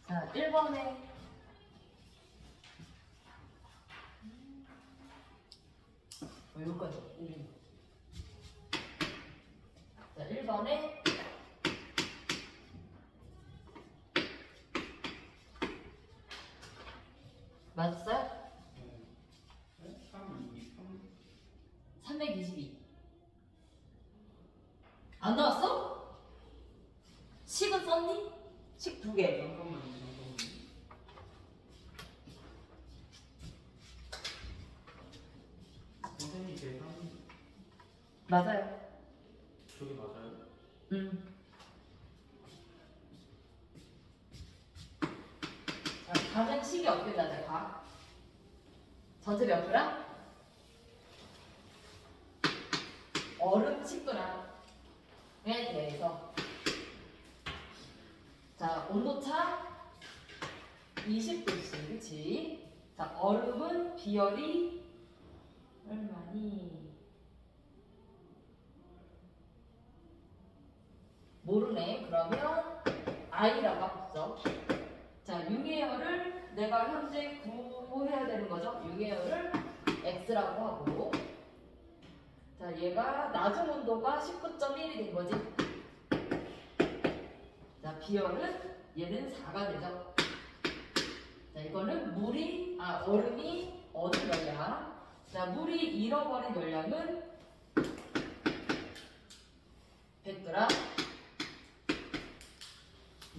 자, 1번에 여기까지. 자, 1번에 맞았어요? 322. 안 나왔어? 식은 썼니? 식 2개. 선생님 계산 맞아요. 저게 맞아요? 자, 가는 식이 어떻게 나죠? 가. 전체 몇 그램? 얼음 10g에 대해서 자, 온도차 20도씨, 그치? 자, 얼음은 비열이 얼마니? 모르네. 그러면 I라고 합시죠. 자, 융해열을 내가 현재 구해야 되는 거죠. 융해열을 X라고 하고, 자, 얘가 낮은 온도가 19.1이 된 거지. 자, 비열은 얘는 4가 되죠. 자, 이거는 얼음이 얻은 열량. 자, 물이 잃어버린 열량은 100g.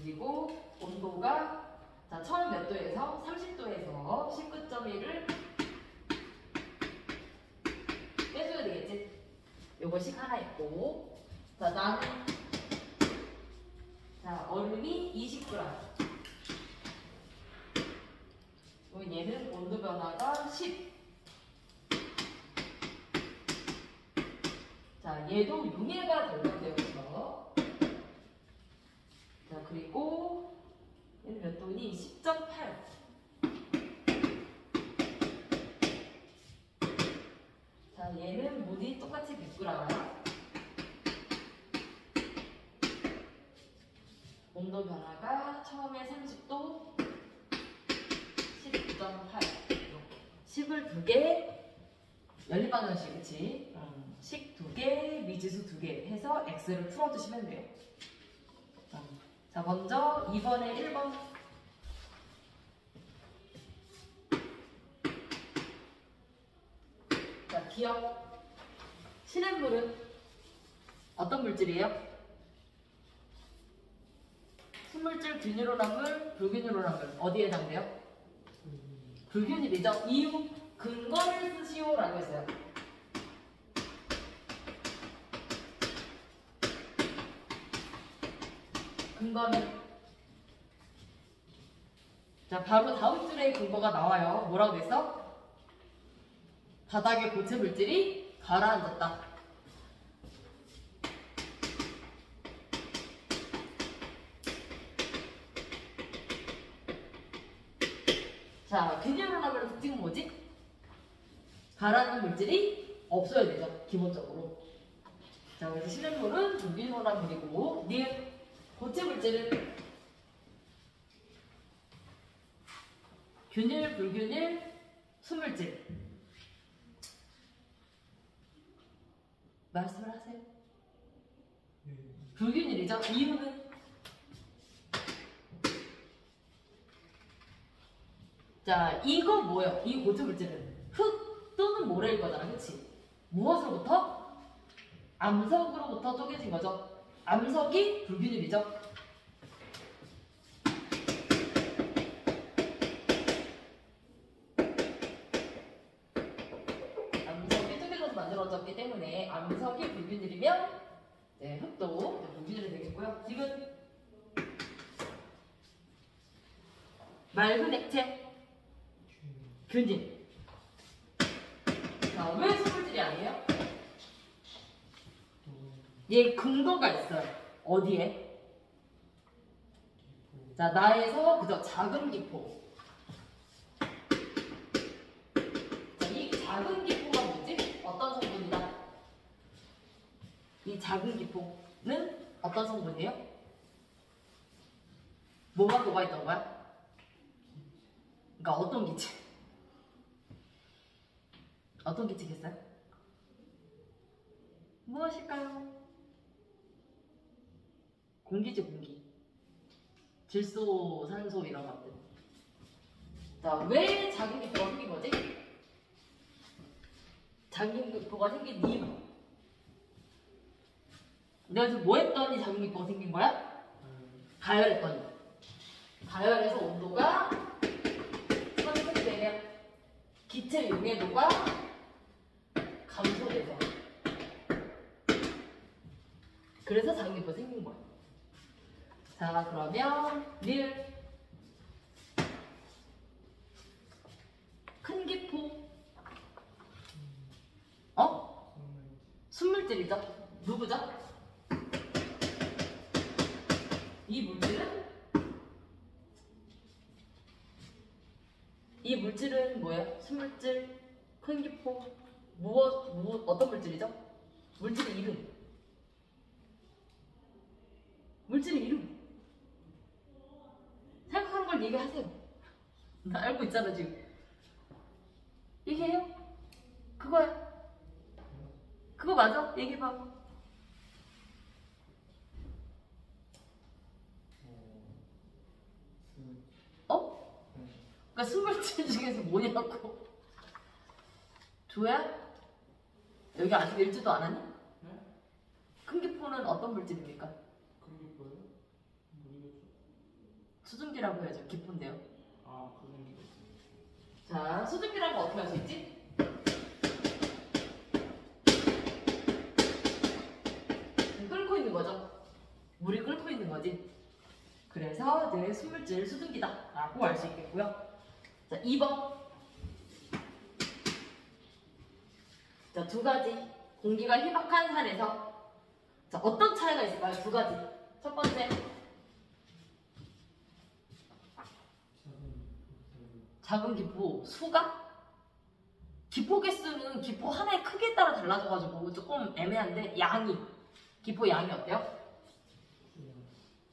그리고 온도가 자, 처음 몇 도에서 30도에서 19.1을 빼줘야 되겠지? 요것이 하나 있고, 자, 나는 자, 얼음이 20g. 얘는 온도 변화가 10. 자, 얘도 융해가 될 건데요, 그래서. 자, 그리고 얘는 몇 도니? 10.8. 자, 얘는 물이 똑같이 100g. 온도 변화가 처음에 30도, 19.8. 이렇게. 식을 2개, 연립방정식, 그치? 식 2개, 미지수 2개 해서 X를 풀어주시면 돼요. 자, 먼저 2번에 1번. 자, 기억. 시냇물은 어떤 물질이에요? 순물질, 균일온화물, 불균일온화물. 어디에 해당돼요? 불균일이죠. 이유, 근거를 쓰시오라고 했어요. 근거는 자, 바로 다음 줄에 근거가 나와요. 뭐라고 됐어? 바닥에 고체 물질이 가라앉았다. 자, 균일온화물의 특징은 뭐지? 가라앉는 물질이 없어야 되죠, 기본적으로. 자, 그래서 시냇물은 불균일온화물이고, 니은 고체 물질은 균일, 불균일, 수물질. 말씀을 하세요. 불균일이죠. 이유는 자, 이거 뭐예요? 이 고체 물질은 흙 또는 모래일 거잖아, 그치? 무엇으로부터? 암석으로부터 쪼개진 거죠. 암석이 불균일이죠. 암석이 쪼개져서 만들어졌기 때문에 암석이 불균일이면 네, 흙도 불균일이 되겠고요. 지금 맑은 액체 균일. 자, 왜 수물질이 아니에요? 얘 근거가 있어요. 어디에? 자, 나에서 그저 작은 기포. 자, 이 작은 기포가 뭐지? 어떤 성분이다? 이 작은 기포는 어떤 성분이에요? 뭐가 녹아있던 거야? 그러니까 어떤 기체? 어떤 기체겠어요? 무엇일까요? 공기지, 공기. 질소, 산소 이런 것들. 자, 왜 자기기포가 생긴 거지? 자기기포가 생긴 이유. 내가 지금 뭐 했더니 자기기포가 생긴 거야? 가열했더니. 가열해서 온도가 선택되면 기체 용해도가 감소돼서. 그래서 자기기포가 생긴 거야. 자, 그러면 리을 큰 기포. 순물질이죠. 누구죠? 이 물질은 뭐예요? 순물질, 큰 기포. 어떤 물질이죠? 물질의 이름. 물질의 이름. 생각하는 걸 얘기하세요. 나 알고 있잖아, 지금. 얘기해요? 그거야. 그거 맞아? 얘기해봐. 그러니까 순물질 중에서 뭐냐고. 조야? 여기 아직 읽지도 안 하니? 네? 큰 기포는 어떤 물질입니까? 큰 기포요? 모르겠죠. 수증기라고 해야죠. 기포인데요. 아, 그런 게. 자, 수증기라는 거 어떻게 할 수 있지? 끓고 있는 거죠. 물이 끓고 있는 거지. 그래서 이제 순물질 수증기다 라고 알 수 있겠고요. 자, 2번. 자, 두 가지. 공기가 희박한 산에서. 자, 어떤 차이가 있을까요? 두 가지. 첫 번째. 작은 기포. 수가? 기포 개수는 기포 하나의 크기에 따라 달라져가지고 조금 애매한데, 양이. 기포 양이 어때요?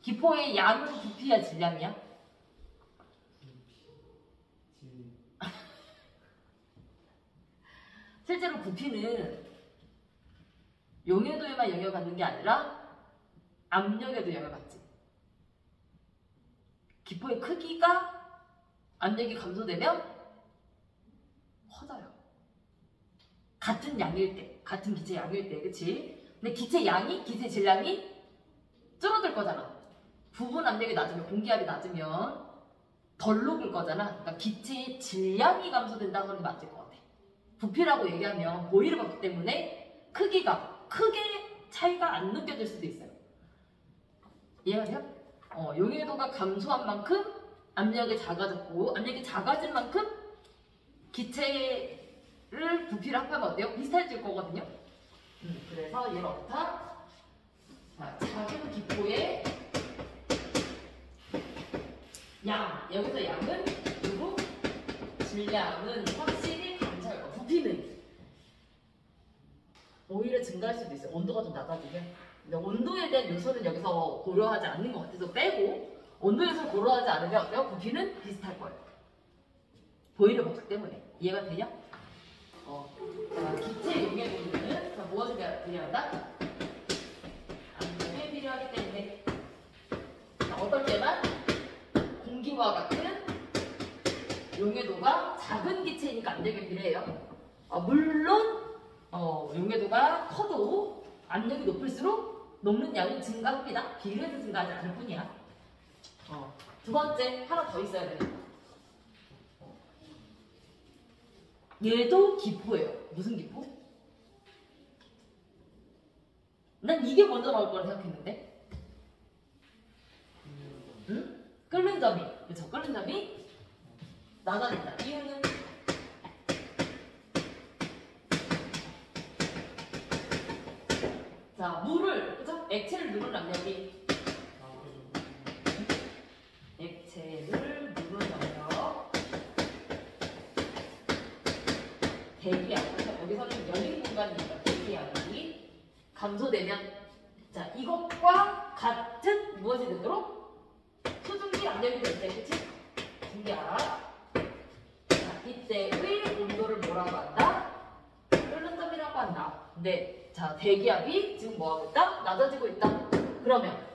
기포의 양은 부피야, 질량이야? 실제로 부피는 용해도에만 영향을 받는 게 아니라 압력에도 영향을 받지. 기포의 크기가 압력이 감소되면 커져요. 같은 양일 때, 같은 기체 양일 때, 그치? 근데 기체 양이, 기체 질량이 줄어들 거잖아. 부분 압력이 낮으면, 공기압이 낮으면 덜 녹을 거잖아. 그러니까 기체의 질량이 감소된다고 하는 게 맞을 것 같아. 부피라고 얘기하면 보이를 받기 때문에 크기가 크게 차이가 안 느껴질 수도 있어요. 이해가 돼요? 용해도가 감소한 만큼 압력이 작아졌고, 압력이 작아진 만큼 기체를 부피를 합하면 어때요? 비슷해질 거거든요. 그래서 얘는 어떻다? 자, 작은 기포의 양, 여기서 양은 그리고 질량은 확실히 감소할 거. 부피는 오히려 증가할 수도 있어요. 온도가 좀 낮아지면. 근데 온도에 대한 요소는 여기서 고려하지 않는 것 같아서 빼고, 온도 요소를 고려하지 않으면 어때요? 부피는 비슷할 거예요. 보이를 먹기 때문에. 이해가 되냐? 자, 기체 용해도는 무엇을 필요하다? 압력이 필요하기 때문에. 자, 어떨 때만 공기와 같은 용해도가 작은 기체이니까 압력이 필요해요. 물론 용해도가 커도 압력이 높을수록 녹는 양이 증가합니다. 비례해서 증가하지 않을 뿐이야. 두 번째, 하나 더 있어야 돼요. 얘도 기포예요. 무슨 기포? 난 이게 먼저 나올 거라 생각했는데. 응? 끓는 점이. 그쵸? 끓는 점이 낮아진다. 이유는 자, 물을, 그죠? 액체를 누르는 압력이, 액체를 누르는 압력, 대기압. 여기서는 열린 공간이니까 대기압이 감소되면, 자, 이것과 같은 무엇이 되도록? 수증기 압력이 될 때, 그치? 증기압. 이때의 온도를 뭐라고 한다? 끓는 점이라고 한다. 근데 자, 대기압이 지금 뭐하고 있다? 낮아지고 있다. 그러면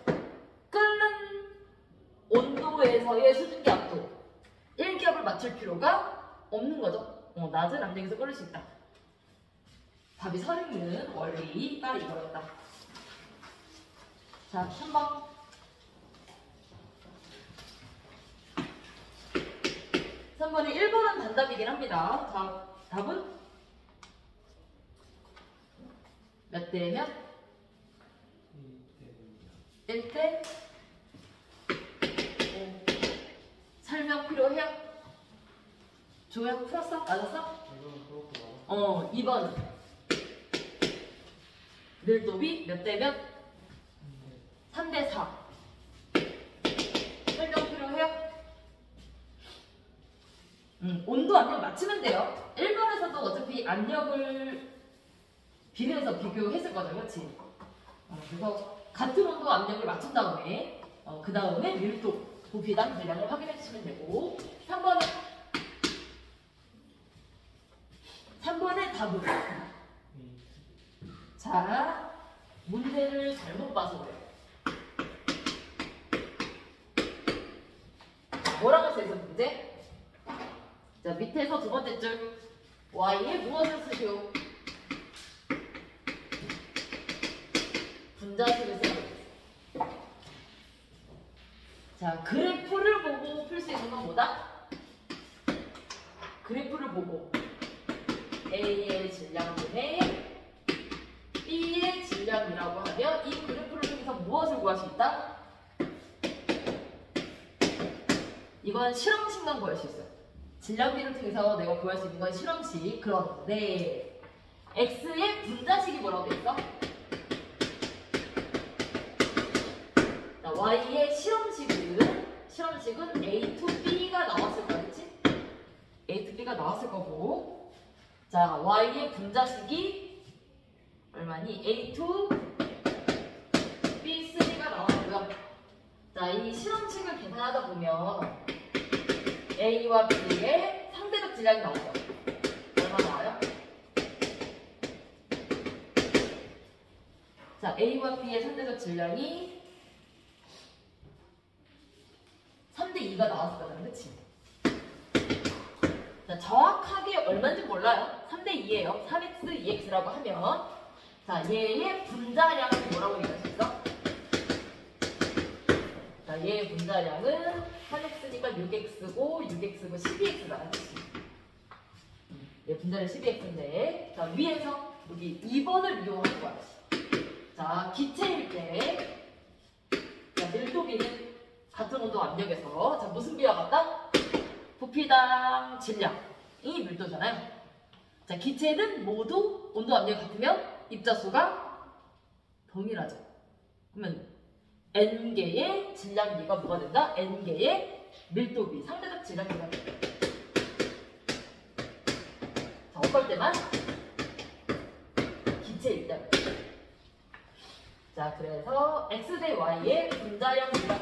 끓는 온도에서의 수증기압도 1기압을 맞출 필요가 없는 거죠. 낮은 압력에서 끓일 수 있다. 답이 서있는 원리가 이거였다. 자, 3번. 3번에 1번은 단답이긴 합니다. 자, 답은 몇 대 몇? 1대 5. 설명 필요해요? 조약 풀었어? 맞았어? 이거는 그렇고 나와. 2번 밀도비 몇 대 몇? 3대 4. 설명 필요해요? 온도 압력 맞추면 돼요. 1번에서도 어차피 압력을 비례해서 비교했을 거죠, 그렇지? 그래서 같은 온도 압력을 맞춘 다음에 그 다음에 밀도, 부피당 분량을 확인해 주시면 되고 3번의 답은 자, 문제를 잘못 봐서 그래요. 뭐라고 써있어 문제? 자, 밑에서 두 번째 줄 y에 무엇을 쓰시오? 분자식을 쓰요. 자, 그래프를 보고 풀 수 있는 건 뭐다? 그래프를 보고 A의 질량분의 B의 질량이라고 하면 이 그래프를 통해서 무엇을 구할 수 있다? 이건 실험식만 구할 수 있어요. 질량비를 통해서 내가 구할 수 있는 건 실험식. 그런데 X의 분자식이 뭐라고 돼 있어? 자, Y의 실험식은 A to B가 나왔을 거야, 그치? A to B가 나왔을 거고, 자, Y의 분자식이 얼마니? A to B3가 나왔고요. 자, 이 실험식을 계산하다 보면 A와 B의 상대적 질량이 나오죠. 얼마 나와요? 자, A와 B의 상대적 질량이 3대2가 나왔을 거잖아, 그치? 자, 정확하게 얼마인지 몰라요. 3대2예요. 3x, 2x라고 하면 자, 얘의 분자량은 뭐라고 얘기할 수 있어? 자, 얘의 분자량은 3x니까 6x고 6x고 12x다. 얘 분자량 12x인데 자, 위에서 여기 2번을 이용하는 거야. 자, 기체일 때 자, 밀도비는 같은 온도 압력에서 자, 무슨 비와 같다? 부피당 질량이 밀도잖아요. 자, 기체는 모두 온도 압력이 같으면 입자수가 동일하죠. 그러면 n개의 질량비가 뭐가 된다? n개의 밀도비, 상대적 질량비가 된다. 자, 어떨 때만? 기체일 때. 자, 그래서 x 대 y의 분자량 질량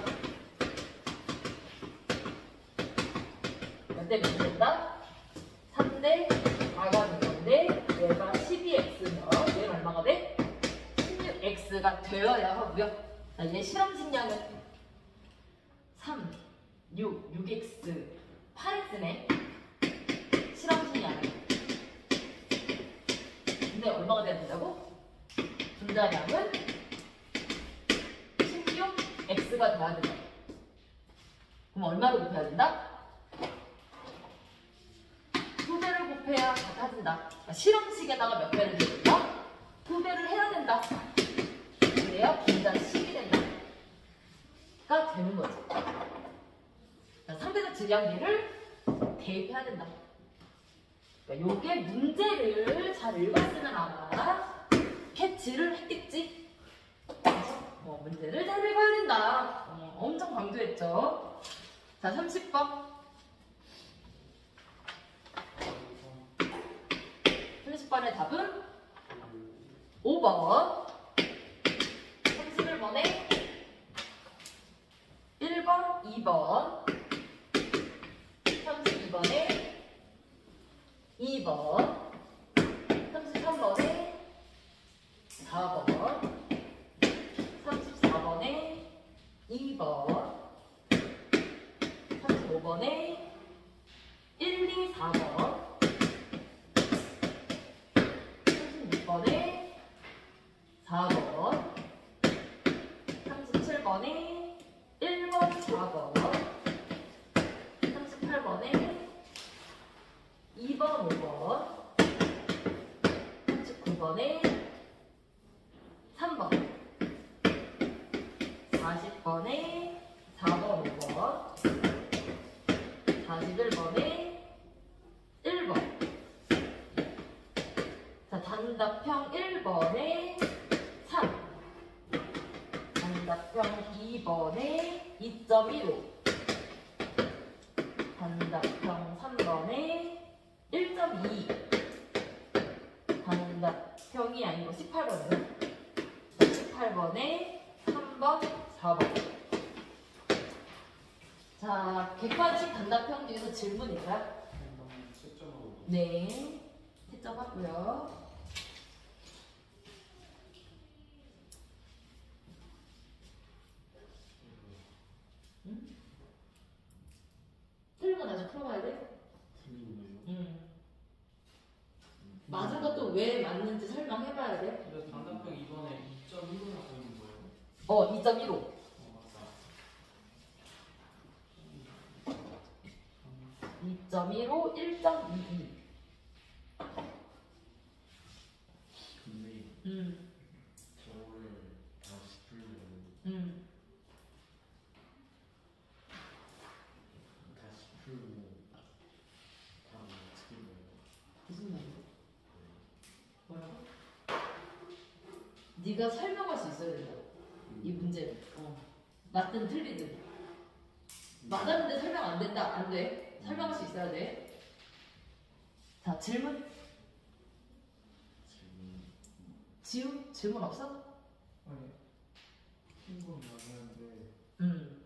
몇 대 몇 된다? 3대 4가 된 건데 얘가 12x면 얘는 얼마가 돼? 16x가 되어야 하고요. 자, 얘 실험식량은 3, 6, 6x, 8x네. 실험식량은. 근데 얼마가 돼야 된다고? 분자량은 16x가 돼야 된다. 그럼 얼마를 곱해야 된다? 2배를 곱해야 같아진다. 그러니까 실험식에다가 몇 배를 해야 된다? 2배를 해야 된다. 그래야 분자식이 된다.가 되는 거지. 상대적 질량비를 대입해야 된다. 그러니까 요게 문제를 잘 읽었으면 아마 캐치를 했겠지. 문제를 잘 읽어야 된다. 엄청 강조했죠. 자, 30번. 30번의 답은 5번. 31번에 1번, 2번. 32번에 2번, 33번에 4번, 34번에 2번, 35번에 1, 2, 4번, 36번에 4번, 37번에 1번, 4번, 38번에 2번, 5번, 39번에 3번, 40번에 4번, 5번, 41번에 1번. 자, 단답형 1번에 3, 단답형 2번에 2.15, 단답형 3번에 1.2, 단답형이 아니고 18번이요. 18번에 3번, 4번. 자, 객관식 단답형 중에서 질문일까요? 네, 채점하고요. 틀린 거 나중에 풀어봐야 돼? 맞은 것도 왜 맞는지 설명해봐야 돼? 근데 단답형 2번에 2.1이라고 있는 거예요? 2.15. 맞다. 2.15, 1.22. 근데 저거를 다시 풀면 다시 풀고 다음 어떻게 해요? 무슨 말이야? 뭐라고? 네가 설명할 수 있어야 된다고. 이 문제를. 맞든 틀리든. 맞았는데 설명 안 된다. 안 돼. 설명할 수 있어야 돼. 자, 질문. 지우? 질문 없어? 아니 한번 나가는데 안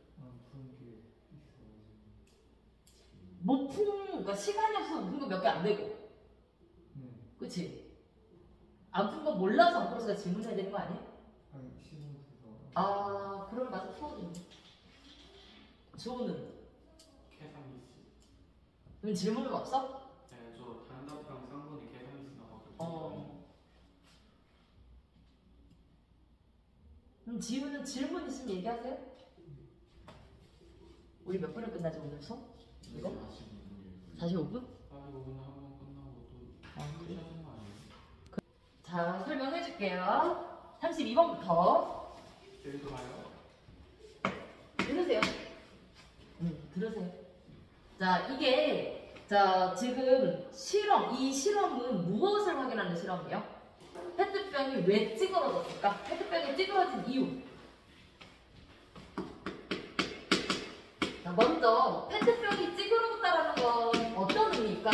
푸는 게 있어가지고 못 푼, 그러니까 시간이 없어서 못 푼 거 몇 개 안 되고. 그치? 안 푼 거 몰라서 안 풀어서 질문해야 되는 거 아니야? 아니 시험에서 아, 그럼 맞아. 풀어줘. 주호는? 계산 미스. 그럼 질문은 없어? 네, 저 단답형 쌍분이 계산 미스 나가거든요. 그럼 지우는 질문 있으면 얘기하세요. 우리 몇 분에 끝나지 오늘 수업? 이거? 45분이에요. 45분? 아, 이거 오늘 한번 끝나고 또 그래? 하는 거 아니에요? 자, 설명해줄게요. 32번부터 읽어봐요. 들으세요. 들으세요. 자, 이게 지금 실험, 이 실험은 무엇을 확인하는 실험이에요? 페트병이 왜 찌그러졌을까? 페트병이 찌그러진 이유. 자, 먼저 페트병이 찌그러졌다는 건 어떤 의미일까?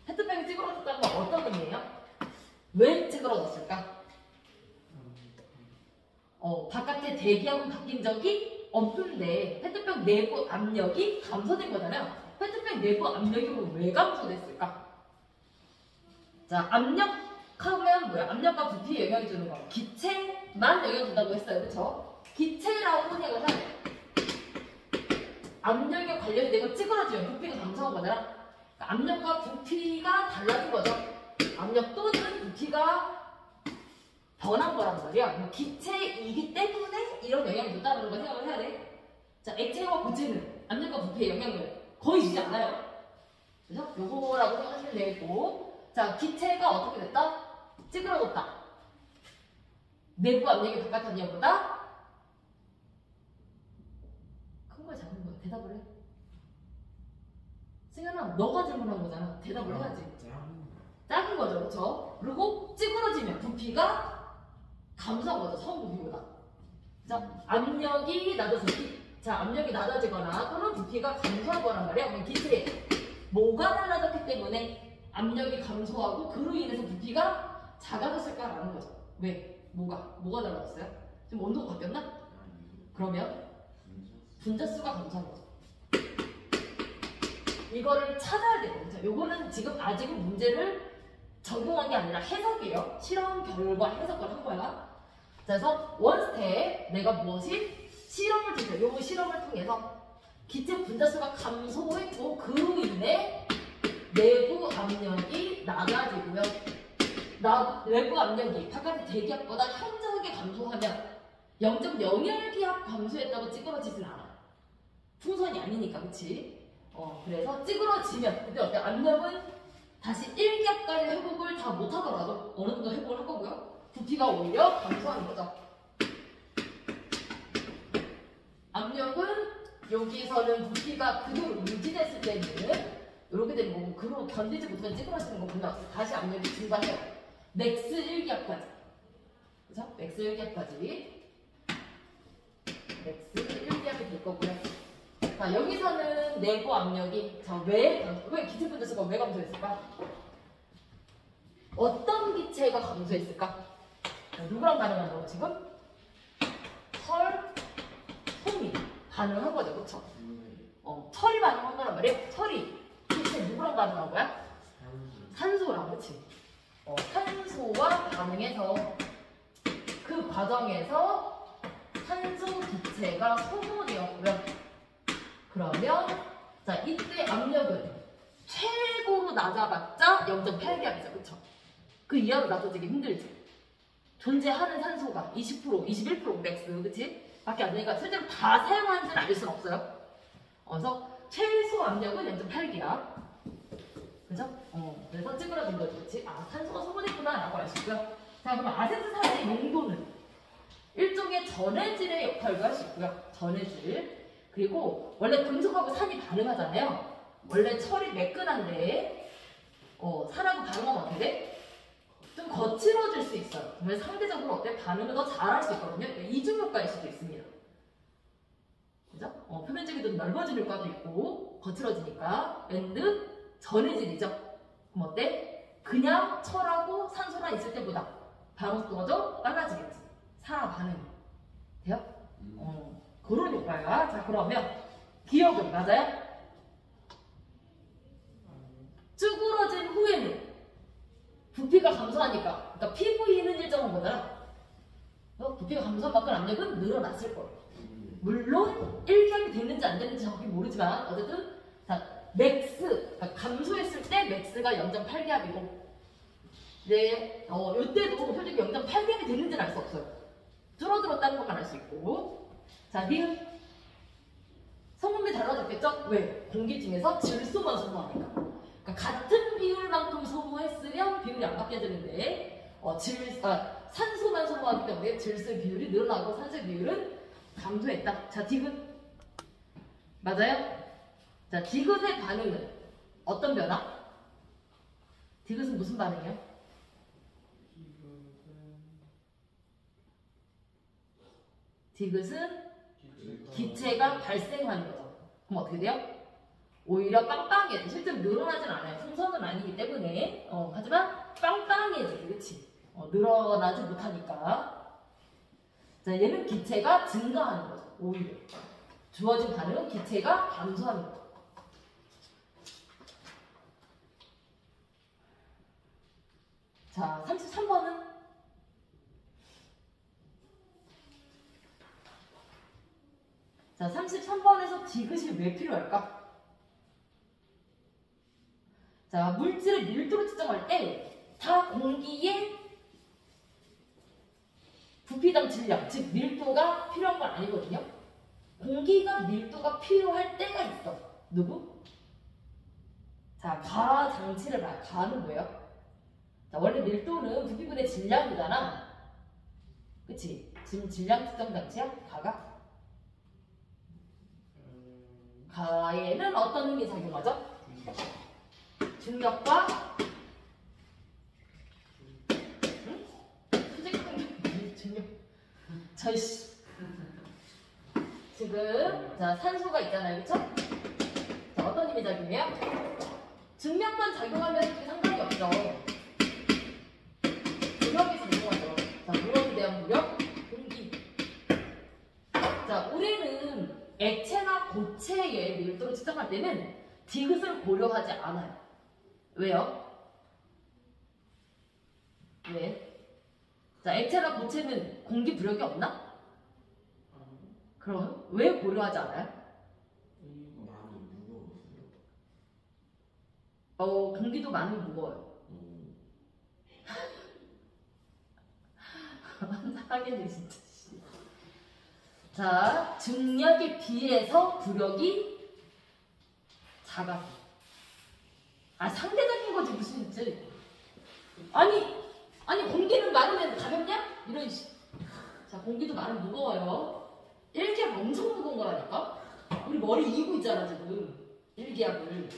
페트병이 찌그러졌다는 건 어떤 의미예요? 왜 찌그러졌을까? 바깥에 대기압은 바뀐 적이 없는데 페트병 내부 압력이 감소된 거잖아요. 페트병 내부 압력이 왜 감소됐을까? 자, 압력하면 뭐야? 압력과 부피에 영향을 주는 거. 기체만 영향을 준다고 했어요. 그쵸? 기체라고 생각을 하면 압력에 관련이 되고 찌그러지면 부피가 감소한 거잖아. 그러니까 압력과 부피가 달라진 거죠. 압력 또는 부피가 변한 거란 말이야. 기체이기 때문에 이런 영향이 준다는 걸 생각을 해야 돼. 자, 액체와 고체는 압력과 부피의 영향을 거의 주지 않아요. 그죠? 요거라고 생각하시면 되겠고. 자, 기체가 어떻게 됐다? 찌그러졌다. 내부 압력이 바깥 압력보다 큰 거야, 작은 거야? 대답을 해. 승현아, 너가 질문한 거잖아. 대답을 해야지. 작은 거죠, 그렇죠? 그리고 찌그러지면 부피가 감소한 거죠, 처음 부피보다. 자, 압력이 낮아지거나 또는 부피가 감소한 거란 말이야. 그럼 기체에 뭐가 달라졌기 때문에 압력이 감소하고 그로 인해서 부피가 작아졌을까라는 거죠. 왜? 뭐가 달라졌어요? 지금 온도가 바뀌었나? 그러면 분자수가 감소한 거죠. 이거를 찾아야 되거든요. 요거는 지금 아직은 문제를 적용한 게 아니라 해석이에요. 실험 결과 해석을 한 거야. 그래서 원스텝 내가 무엇이 실험을 통해서 요거 실험을 통해서 기체 분자수가 감소했고 그로 인해 내부 압력이 낮아지고요. 내부 압력이 바깥의 대기압보다 현저하게 감소하면 0.01기압 감소했다고 찌그러지진 않아. 풍선이 아니니까, 그치? 그래서 찌그러지면 근데 어때? 압력은 다시 1기압까지 회복을 다 못하더라도 어느 정도 회복을 할 거고요. 부피가 오히려 감소하는 거죠. 압력은 여기서는 부피가 그대로 유지됐을 때는 이렇게 되는 거고 그로 견디지 못하면 찌그러지는 거구나. 다시 압력이 증가해요. 맥스 1기압까지. 그죠? 맥스 1기압까지. 맥스 1기압이 될 거고요. 자, 여기서는 내부 압력이 왜 기체 분자수가 왜 감소했을까? 어떤 기체가 감소했을까? 자, 누구랑 반응한다고 지금? 솜이 반응한 거죠, 그쵸? 철이 반응한 거란 말이에요. 철이 기체 누구랑 반응한 거야? 산소랑, 그치? 산소와 반응해서 그 과정에서 산소 기체가 소모되었고요. 그러면 자 이때 압력은 최고로 낮아봤자 0.8기압이죠, 그쵸? 그 이하로 낮아지기 힘들지. 존재하는 산소가 20%, 21% 맥스, 그치? 밖에 안 되니까 실제로 다 사용하는지는 알 수는 없어요. 그래서 최소 압력은 0.8기압. 그죠? 그래서 찌그러진 거지, 그치? 아, 산소가 소모됐구나 라고 알 수 있고요. 자, 그럼 아세트산의 용도는 일종의 전해질의 역할도 할 수 있고요. 전해질. 그리고 원래 금속하고 산이 반응하잖아요. 원래 철이 매끈한데 산하고 반응하면 어떻게 돼? 좀 거칠어질 수 있어요. 그러면 상대적으로 어때? 반응을 더 잘할 수 있거든요. 이중 효과일 수도 있습니다. 그죠? 표면적이 좀 넓어진 효과도 있고 거칠어지니까 앤드 전해질이죠. 그럼 어때? 그냥 철하고 산소랑 있을 때보다 반응 속도가 좀 빨라지겠지. 산화 반응이. 돼요? 그런 효과야. 자, 그러면 기억은 맞아요? 쭈그러진 후에는 부피가 감소하니까, 그러니까 PV는 일정한 거잖아. 부피가 감소한 만큼 압력은 늘어났을 거예요. 물론 1기압이 됐는지 안 됐는지 정확히 모르지만 어쨌든 자, 맥스, 그러니까 감소했을 때 맥스가 0.8기압이고 네, 이때도 솔직히 0.8기압이 됐는지는 알 수 없어요. 줄어들었다는 것만 알 수 있고. 자, 니은 성분비 달라졌겠죠? 왜? 공기 중에서 질소만 소모하니까. 그러니까 같은 비율만큼 소모했으면 비율이 안 바뀌어지는데 산소만 소모하기 때문에 질소의 비율이 늘어나고 산소의 비율은 감소했다. 자, 디귿 맞아요? 자, 디귿의 반응은 어떤 변화? 디귿은 무슨 반응이에요? 디귿은 기체가 발생하는 거죠. 그럼 어떻게 돼요? 오히려 빵빵해. 실제로 늘어나진 않아요. 풍선은 아니기 때문에. 하지만 빵빵해지지, 그치? 늘어나지 못하니까. 자, 얘는 기체가 증가하는 거죠. 오히려. 주어진 반응은 기체가 감소하는 거죠. 자, 33번은? 자, 33번에서 디귿이 왜 필요할까? 자, 물질의 밀도를 측정할 때 다 공기의 부피당 질량, 즉 밀도가 필요한 건 아니거든요. 공기가 밀도가 필요할 때가 있어. 누구? 자, 가 장치를 봐. 가는 뭐예요? 자, 원래 밀도는 부피분의 질량이잖아. 그치? 지금 질량 측정 장치야? 가가? 가에는 어떤 힘이 작용하죠? 중력과 중력. 저이씨. 지금 자 산소가 있잖아요, 그쵸? 자, 어떤 힘이 작용해요? 중력만 작용하면 그렇게 상관이 없죠. 무력이 작용하죠. 자, 무력에 대한 무력, 공기. 자, 우리는 액체나 고체의 밀도를 측정할 때는 디귿을 고려하지 않아요. 왜요? 왜? 자, 액체나 고체는 공기 부력이 없나? 그럼 왜 고려하지 않아요? 많이 무거웠어요. 공기도 많이 무거워요. 하겠네 진짜. 자, 중력에 비해서 부력이 작아서. 상대적인 거지 무슨 이제. 아니 공기는 많으면 가볍냐? 이런 식. 자, 공기도 많이 무거워요. 일기압 엄청 무거운 거라니까. 우리 머리 이고 있잖아 지금. 일기압을.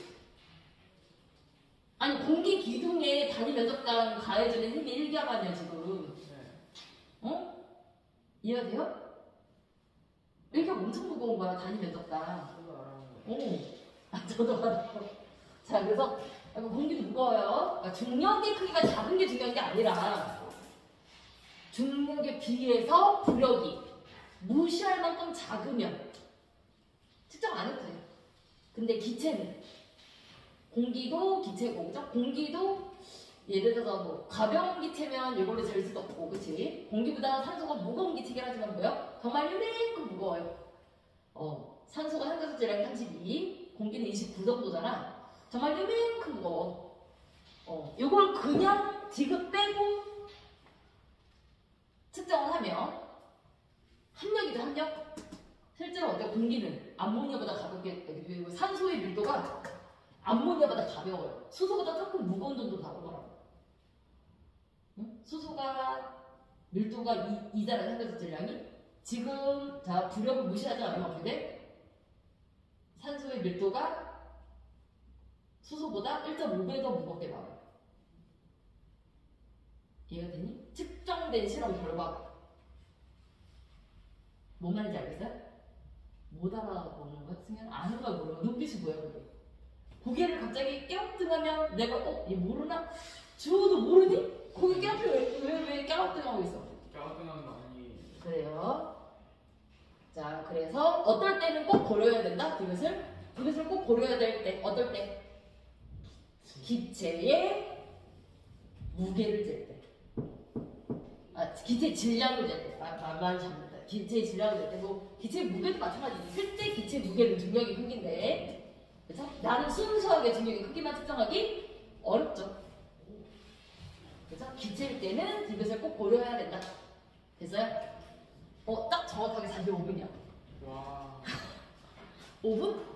아니 공기 기둥에 단위 면적당 가해지는 힘이 일기압 아니야 지금. 어? 이해가 돼요? 일기압 엄청 무거운 거야 단위 면적당. 저도 알아요. 자, 그래서 공기도 무거워요. 그러니까 중력의 크기가 작은 게 중요한 게 아니라 중력에 비해서 부력이 무시할 만큼 작으면 측정 안 해도 돼요. 근데 기체는 공기도 기체고, 그죠? 공기도 예를 들어서 뭐 가벼운 기체면 이걸로 잴 수도 없고, 그치? 공기보다 산소가 무거운 기체긴 하지만 뭐요? 정말 이만큼 무거워요. 산소가 한가속질량이 32, 공기는 29 정도잖아. 정말 이만큼 무거워. 이걸 그냥 디귿 빼고 측정을 하면 합력이죠, 합력. 실제로 어때요? 공기는 암모니아보다 가볍게, 그리고 산소의 밀도가 암모니아보다 가벼워요. 수소보다 조금 무거운 정도 나오더라고. 응? 수소가 밀도가 2잖아요, 산소질량이. 지금 자 부력을 무시하지 않으면 어떻게 돼? 산소의 밀도가 수소보다 1.5배 더 무겁게 나와요. 이해가 되니? 측정된 실험 결과가. 뭔 말인지 알겠어요? 못 알아보는 거야? 승현? 아는 거야 모르는 거야? 눈빛이 뭐야 그게? 고개를 갑자기 깨우뚱하면 내가 얘 모르나? 주호도 모르니? 고개 깨우뚱 왜 깨우뚱하고 있어? 깨우뚱한 거 아니. 그래요. 자, 그래서 어떨 때는 꼭 고려해야 된다. 디귿을 꼭 고려해야 될 때. 어떨 때? 기체의 무게를 잴 때. 기체 질량을 잴 때. 말이 잘못했다. 기체의 질량을 잴 때. 뭐 기체의 무게도 마찬가지지. 실제 기체 무게는 중력이 크기인데, 그렇죠? 나는 순수하게 중력의 크기만 측정하기 어렵죠. 그래서 기체일 때는 디귿을 꼭 고려해야 된다. 됐어요? 딱 정확하게 45분이야. 와. 5분?